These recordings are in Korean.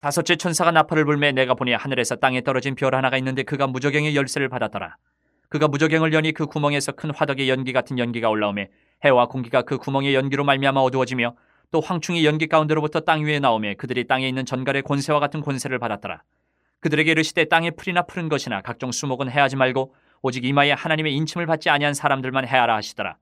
다섯째 천사가 나팔을 불매 내가 보니 하늘에서 땅에 떨어진 별 하나가 있는데 그가 무저갱의 열쇠를 받았더라. 그가 무저갱을 여니 그 구멍에서 큰 화덕의 연기 같은 연기가 올라오매 해와 공기가 그 구멍의 연기로 말미암아 어두워지며 또 황충이 연기 가운데로부터 땅 위에 나오매 그들이 땅에 있는 전갈의 권세와 같은 권세를 받았더라. 그들에게 이르시되 땅에 풀이나 푸른 것이나 각종 수목은 해하지 말고 오직 이마에 하나님의 인침을 받지 아니한 사람들만 해하라 하시더라.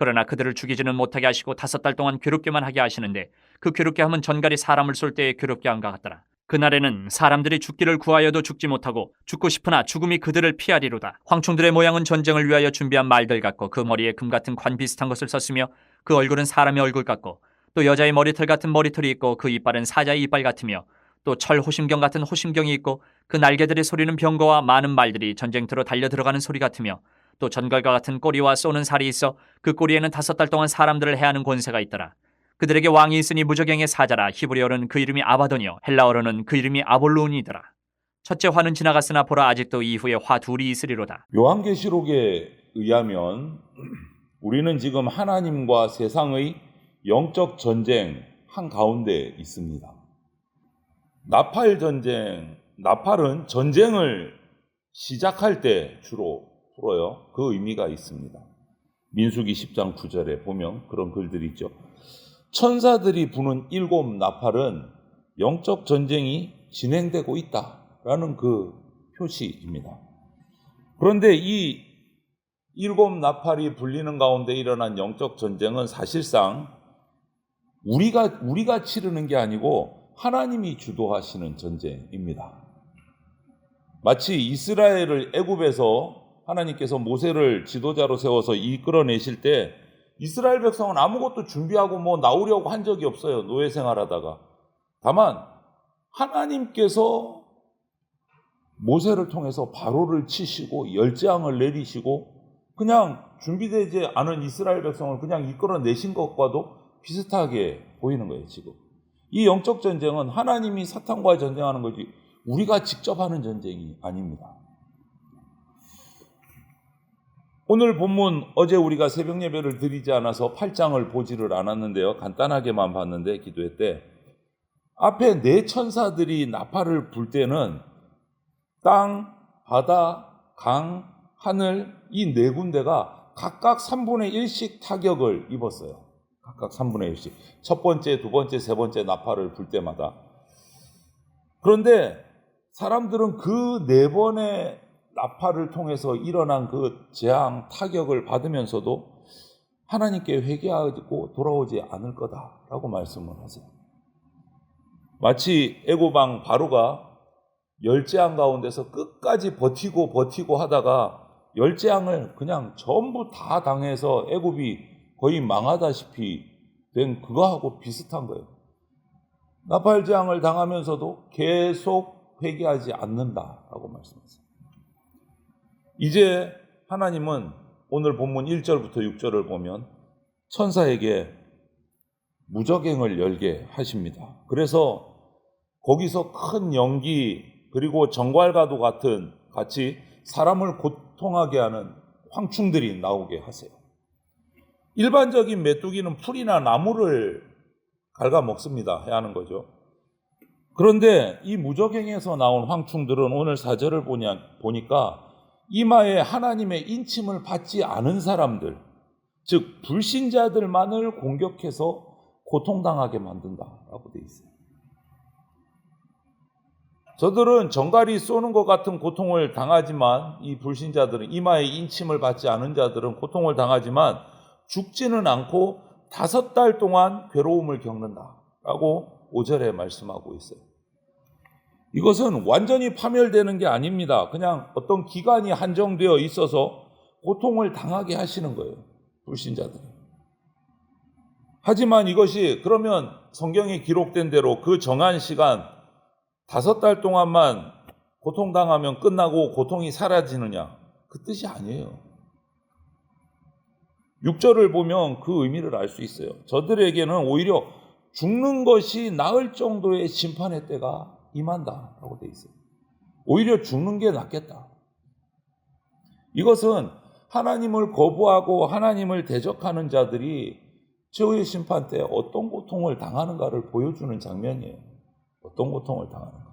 그러나 그들을 죽이지는 못하게 하시고 5달 동안 괴롭게만 하게 하시는데 그 괴롭게 함은 전갈이 사람을 쏠 때에 괴롭게 함과 같더라. 그날에는 사람들이 죽기를 구하여도 죽지 못하고 죽고 싶으나 죽음이 그들을 피하리로다. 황충들의 모양은 전쟁을 위하여 준비한 말들 같고 그 머리에 금 같은 관 비슷한 것을 썼으며 그 얼굴은 사람의 얼굴 같고 또 여자의 머리털 같은 머리털이 있고 그 이빨은 사자의 이빨 같으며 또 철 호심경 같은 호심경이 있고 그 날개들의 소리는 병거와 많은 말들이 전쟁터로 달려 들어가는 소리 같으며 또 전갈과 같은 꼬리와 쏘는 살이 있어 그 꼬리에는 5달 동안 사람들을 해하는 권세가 있더라. 그들에게 왕이 있으니 무저갱의 사자라. 히브리어로는 그 이름이 아바돈이요 헬라어로는 그 이름이 아볼론이더라. 첫째 화는 지나갔으나 보라 아직도 이후에 화 둘이 있으리로다. 요한계시록에 의하면 우리는 지금 하나님과 세상의 영적 전쟁 한가운데 있습니다. 나팔 전쟁, 나팔은 전쟁을 시작할 때 주로 불어요. 그 의미가 있습니다. 민수기 10장 9절에 보면 그런 글들이 있죠. 천사들이 부는 7 나팔은 영적 전쟁이 진행되고 있다라는 그 표시입니다. 그런데 이 7 나팔이 불리는 가운데 일어난 영적 전쟁은 사실상 우리가 치르는 게 아니고 하나님이 주도하시는 전쟁입니다. 마치 이스라엘을 애굽에서 하나님께서 모세를 지도자로 세워서 이끌어내실 때 이스라엘 백성은 아무것도 준비하고 나오려고 한 적이 없어요. 노예 생활하다가. 다만 하나님께서 모세를 통해서 바로를 치시고 열재앙을 내리시고 그냥 준비되지 않은 이스라엘 백성을 그냥 이끌어내신 것과도 비슷하게 보이는 거예요. 지금 이 영적 전쟁은 하나님이 사탄과 전쟁하는 거지 우리가 직접 하는 전쟁이 아닙니다. 오늘 본문 어제 우리가 새벽 예배를 드리지 않아서 8장을 보지를 않았는데요. 간단하게만 봤는데 기도회 때 앞에 4 천사들이 나팔을 불 때는 땅, 바다, 강, 하늘 이 4군데가 각각 3분의 1씩 타격을 입었어요. 각각 3분의 1씩. 첫 번째, 두 번째, 세 번째 나팔을 불 때마다. 그런데 사람들은 그 4번의 나팔을 통해서 일어난 그 재앙, 타격을 받으면서도 하나님께 회개하고 돌아오지 않을 거다라고 말씀을 하세요. 마치 애굽 왕 바로가 열재앙 가운데서 끝까지 버티고 하다가 열재앙을 그냥 전부 다 당해서 애굽이 거의 망하다시피 된 그거하고 비슷한 거예요. 나팔재앙을 당하면서도 계속 회개하지 않는다라고 말씀하세요. 이제 하나님은 오늘 본문 1절부터 6절을 보면 천사에게 무저갱을 열게 하십니다. 그래서 거기서 큰 연기 그리고 정갈과도 같이 사람을 고통하게 하는 황충들이 나오게 하세요. 일반적인 메뚜기는 풀이나 나무를 갉아먹습니다. 해야 하는 거죠. 그런데 이 무저갱에서 나온 황충들은 오늘 4절을 보니까 이마에 하나님의 인침을 받지 않은 사람들, 즉 불신자들만을 공격해서 고통당하게 만든다라고 되어 있어요. 저들은 정갈이 쏘는 것 같은 고통을 당하지만 이 불신자들은 이마에 인침을 받지 않은 자들은 고통을 당하지만 죽지는 않고 5달 동안 괴로움을 겪는다라고 5절에 말씀하고 있어요. 이것은 완전히 파멸되는 게 아닙니다. 그냥 어떤 기간이 한정되어 있어서 고통을 당하게 하시는 거예요. 불신자들이. 하지만 이것이 그러면 성경에 기록된 대로 그 정한 시간 5달 동안만 고통당하면 끝나고 고통이 사라지느냐? 그 뜻이 아니에요. 6절을 보면 그 의미를 알 수 있어요. 저들에게는 오히려 죽는 것이 나을 정도의 심판의 때가 임한다라고 되어 있어요. 오히려 죽는 게 낫겠다. 이것은 하나님을 거부하고 하나님을 대적하는 자들이 최후의 심판 때 어떤 고통을 당하는가를 보여주는 장면이에요. 어떤 어떤 고통을 당하는가?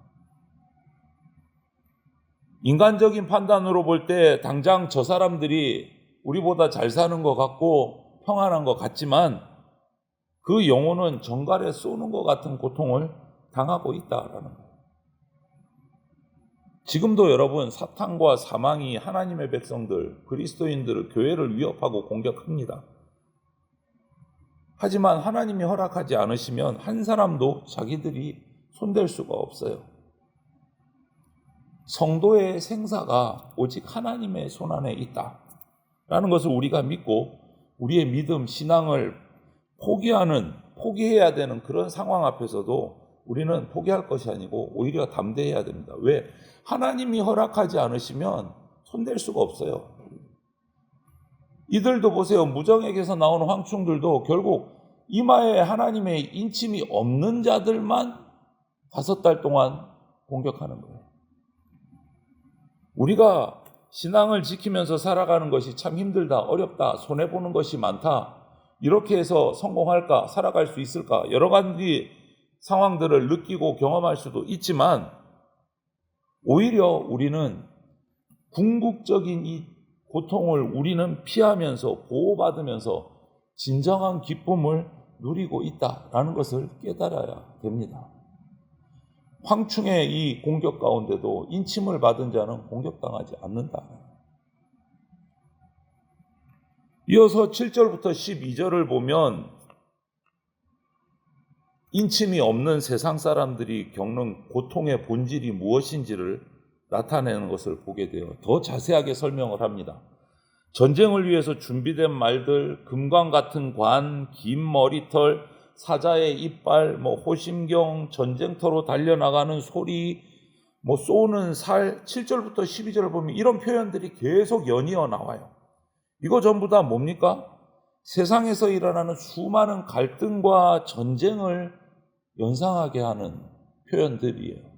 인간적인 판단으로 볼 때 당장 저 사람들이 우리보다 잘 사는 것 같고 평안한 것 같지만 그 영혼은 정갈에 쏘는 것 같은 고통을 당하고 있다라는 거예요. 지금도 여러분 사탄과 사망이 하나님의 백성들, 그리스도인들을, 교회를 위협하고 공격합니다. 하지만 하나님이 허락하지 않으시면 한 사람도 자기들이 손댈 수가 없어요. 성도의 생사가 오직 하나님의 손안에 있다라는 것을 우리가 믿고 우리의 믿음, 신앙을 포기해야 되는 그런 상황 앞에서도 우리는 포기할 것이 아니고 오히려 담대해야 됩니다. 왜? 하나님이 허락하지 않으시면 손댈 수가 없어요. 이들도 보세요. 무정에게서 나오는 황충들도 결국 이마에 하나님의 인침이 없는 자들만 5달 동안 공격하는 거예요. 우리가 신앙을 지키면서 살아가는 것이 참 힘들다, 어렵다, 손해보는 것이 많다, 이렇게 해서 성공할까, 살아갈 수 있을까, 여러 가지 상황들을 느끼고 경험할 수도 있지만 오히려 우리는 궁극적인 이 고통을 우리는 피하면서 보호받으면서 진정한 기쁨을 누리고 있다라는 것을 깨달아야 됩니다. 황충의 이 공격 가운데도 인침을 받은 자는 공격당하지 않는다. 이어서 7절부터 12절을 보면 인침이 없는 세상 사람들이 겪는 고통의 본질이 무엇인지를 나타내는 것을 보게 돼요. 더 자세하게 설명을 합니다. 전쟁을 위해서 준비된 말들, 금광 같은 관, 긴 머리털, 사자의 이빨, 호심경, 전쟁터로 달려나가는 소리, 쏘는 살, 7절부터 12절을 보면 이런 표현들이 계속 연이어 나와요. 이거 전부 다 뭡니까? 세상에서 일어나는 수많은 갈등과 전쟁을 연상하게 하는 표현들이에요.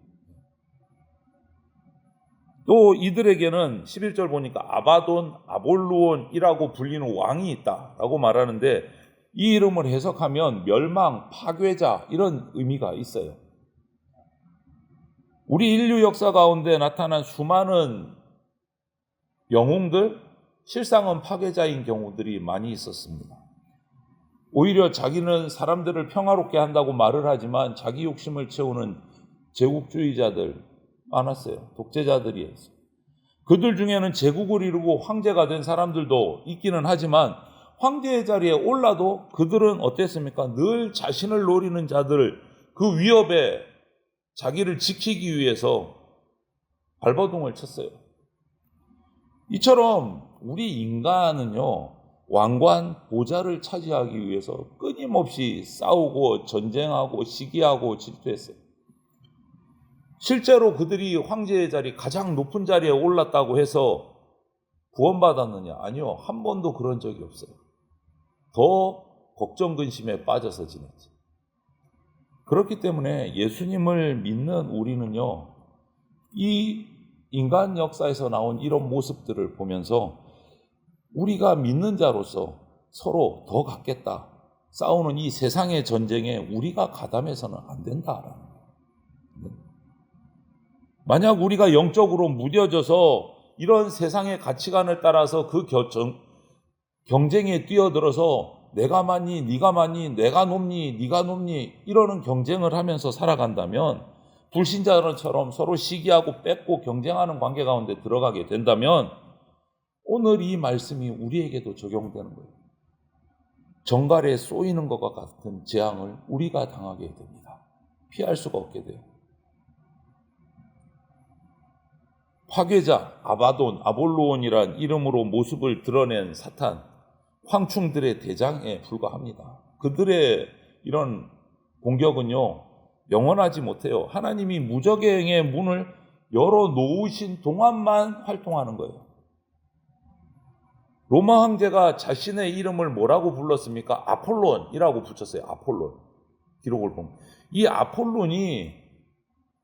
또 이들에게는 11절 보니까 아바돈, 아볼루온이라고 불리는 왕이 있다라고 말하는데 이 이름을 해석하면 멸망, 파괴자 이런 의미가 있어요. 우리 인류 역사 가운데 나타난 수많은 영웅들, 실상은 파괴자인 경우들이 많이 있었습니다. 오히려 자기는 사람들을 평화롭게 한다고 말을 하지만 자기 욕심을 채우는 제국주의자들 많았어요. 독재자들이었어요. 그들 중에는 제국을 이루고 황제가 된 사람들도 있기는 하지만 황제의 자리에 올라도 그들은 어땠습니까? 늘 자신을 노리는 자들, 그 위협에 자기를 지키기 위해서 발버둥을 쳤어요. 이처럼 우리 인간은요, 왕관, 보좌를 차지하기 위해서 끊임없이 싸우고 전쟁하고 시기하고 질투했어요. 실제로 그들이 황제의 자리, 가장 높은 자리에 올랐다고 해서 구원받았느냐? 아니요, 한 번도 그런 적이 없어요. 더 걱정 근심에 빠져서 지냈지. 그렇기 때문에 예수님을 믿는 우리는요, 이 인간 역사에서 나온 이런 모습들을 보면서 우리가 믿는 자로서 서로 더 갖겠다, 싸우는 이 세상의 전쟁에 우리가 가담해서는 안 된다라는 거예요. 만약 우리가 영적으로 무뎌져서 이런 세상의 가치관을 따라서 그 경쟁에 뛰어들어서 내가 많니, 네가 많니, 내가 높니, 네가 높니 이러는 경쟁을 하면서 살아간다면, 불신자들처럼 서로 시기하고 뺏고 경쟁하는 관계 가운데 들어가게 된다면 오늘 이 말씀이 우리에게도 적용되는 거예요. 정갈에 쏘이는 것과 같은 재앙을 우리가 당하게 됩니다. 피할 수가 없게 돼요. 파괴자, 아바돈, 아볼로온이란 이름으로 모습을 드러낸 사탄, 황충들의 대장에 불과합니다. 그들의 이런 공격은요, 영원하지 못해요. 하나님이 무저갱의 문을 열어놓으신 동안만 활동하는 거예요. 로마 황제가 자신의 이름을 뭐라고 불렀습니까? 아폴론이라고 붙였어요. 아폴론. 기록을 보면. 이 아폴론이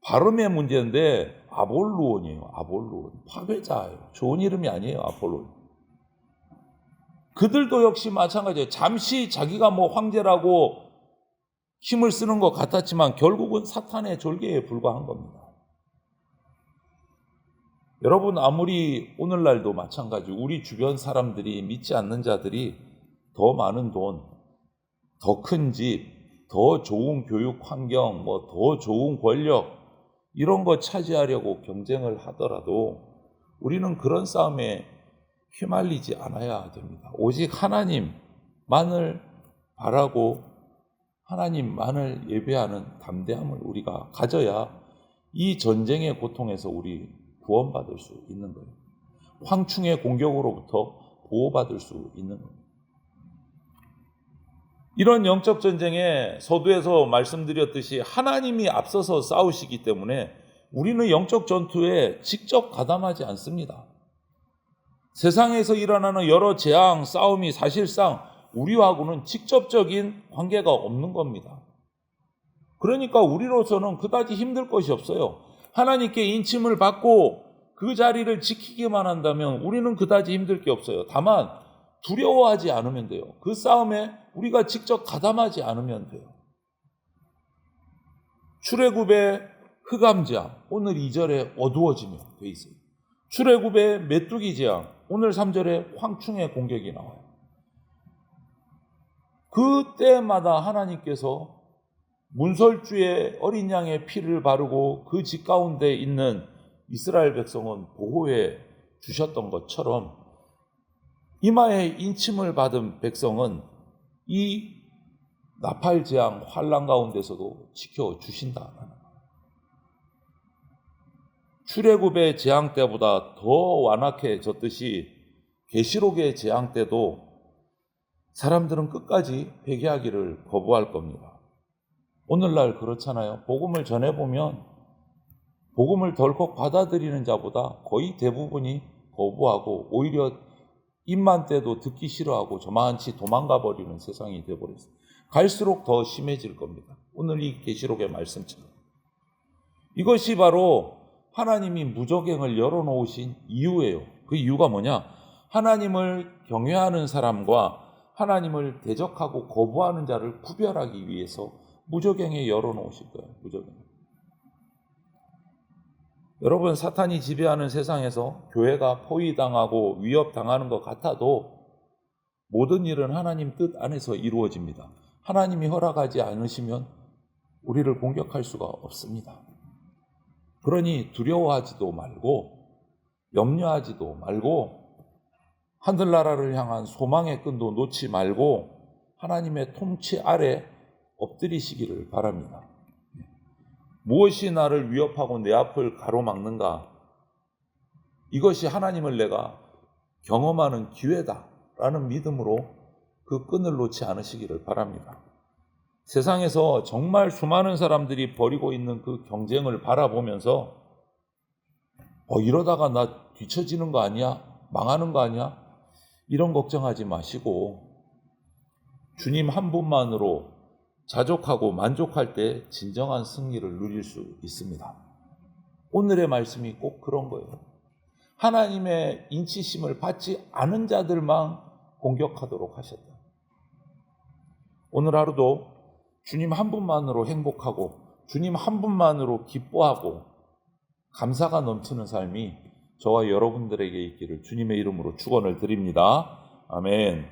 발음의 문제인데 아볼루온이에요. 아볼루온. 파괴자예요. 좋은 이름이 아니에요. 아폴론. 그들도 역시 마찬가지예요. 잠시 자기가 황제라고 힘을 쓰는 것 같았지만 결국은 사탄의 졸개에 불과한 겁니다. 여러분, 아무리 오늘날도 마찬가지 우리 주변 사람들이, 믿지 않는 자들이 더 많은 돈, 더 큰 집, 더 좋은 교육 환경, 더 좋은 권력 이런 거 차지하려고 경쟁을 하더라도 우리는 그런 싸움에 휘말리지 않아야 됩니다. 오직 하나님만을 바라고 하나님만을 예배하는 담대함을 우리가 가져야 이 전쟁의 고통에서 우리 구원받을 수 있는 거예요. 황충의 공격으로부터 보호받을 수 있는 거예요. 이런 영적 전쟁에 서두에서 말씀드렸듯이 하나님이 앞서서 싸우시기 때문에 우리는 영적 전투에 직접 가담하지 않습니다. 세상에서 일어나는 여러 재앙, 싸움이 사실상 우리하고는 직접적인 관계가 없는 겁니다. 그러니까 우리로서는 그다지 힘들 것이 없어요. 하나님께 인침을 받고 그 자리를 지키기만 한다면 우리는 그다지 힘들 게 없어요. 다만 두려워하지 않으면 돼요. 그 싸움에 우리가 직접 가담하지 않으면 돼요. 출애굽의 흑암재앙, 오늘 2절에 어두워지며 돼 있어요. 출애굽의 메뚜기 재앙, 오늘 3절에 황충의 공격이 나와요. 그때마다 하나님께서 문설주에 어린 양의 피를 바르고 그 집 가운데 있는 이스라엘 백성은 보호해 주셨던 것처럼 이마에 인침을 받은 백성은 이 나팔재앙 환난 가운데서도 지켜주신다. 출애굽의 재앙 때보다 더 완악해졌듯이 계시록의 재앙 때도 사람들은 끝까지 회개하기를 거부할 겁니다. 오늘날 그렇잖아요. 복음을 전해보면 복음을 덜컥 받아들이는 자보다 거의 대부분이 거부하고 오히려 입만 떼도 듣기 싫어하고 저만치 도망가 버리는 세상이 되어버렸어요. 갈수록 더 심해질 겁니다. 오늘 이 계시록의 말씀처럼. 이것이 바로 하나님이 무저갱을 열어놓으신 이유예요. 그 이유가 뭐냐? 하나님을 경외하는 사람과 하나님을 대적하고 거부하는 자를 구별하기 위해서 무저갱에 열어놓으실 거예요. 무저갱. 여러분, 사탄이 지배하는 세상에서 교회가 포위당하고 위협당하는 것 같아도 모든 일은 하나님 뜻 안에서 이루어집니다. 하나님이 허락하지 않으시면 우리를 공격할 수가 없습니다. 그러니 두려워하지도 말고 염려하지도 말고 하늘나라를 향한 소망의 끈도 놓지 말고 하나님의 통치 아래 엎드리시기를 바랍니다. 무엇이 나를 위협하고 내 앞을 가로막는가? 이것이 하나님을 내가 경험하는 기회다라는 믿음으로 그 끈을 놓지 않으시기를 바랍니다. 세상에서 정말 수많은 사람들이 벌이고 있는 그 경쟁을 바라보면서 이러다가 나 뒤처지는 거 아니야? 망하는 거 아니야? 이런 걱정하지 마시고 주님 한 분만으로 자족하고 만족할 때 진정한 승리를 누릴 수 있습니다. 오늘의 말씀이 꼭 그런 거예요. 하나님의 인치심을 받지 않은 자들만 공격하도록 하셨다. 오늘 하루도 주님 한 분만으로 행복하고 주님 한 분만으로 기뻐하고 감사가 넘치는 삶이 저와 여러분들에게 있기를 주님의 이름으로 축원을 드립니다. 아멘.